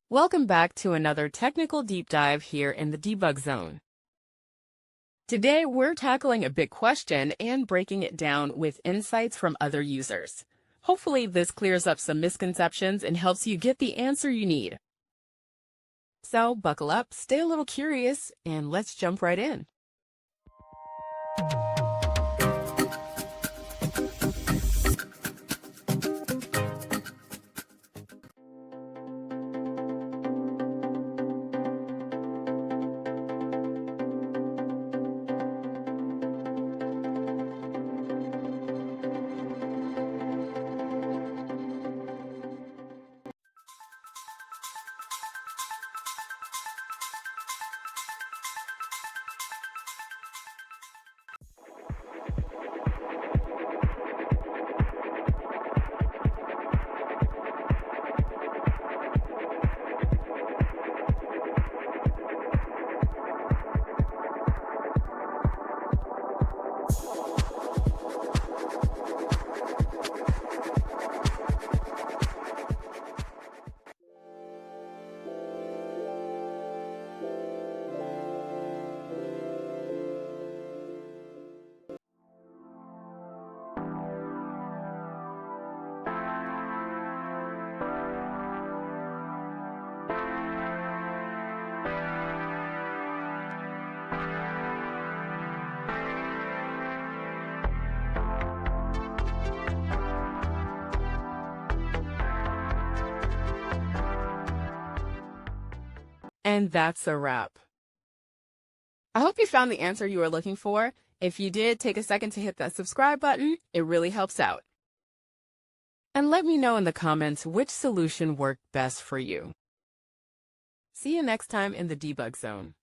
Welcome back to another technical deep dive here in the debug zone. Today, we're tackling a big question and breaking it down with insights from other users. Hopefully, this clears up some misconceptions and helps you get the answer you need. So, buckle up, stay a little curious, and let's jump right in. And that's a wrap. I hope you found the answer you were looking for. If you did, take a second to hit that subscribe button. It really helps out. And let me know in the comments which solution worked best for you. See you next time in the debug zone.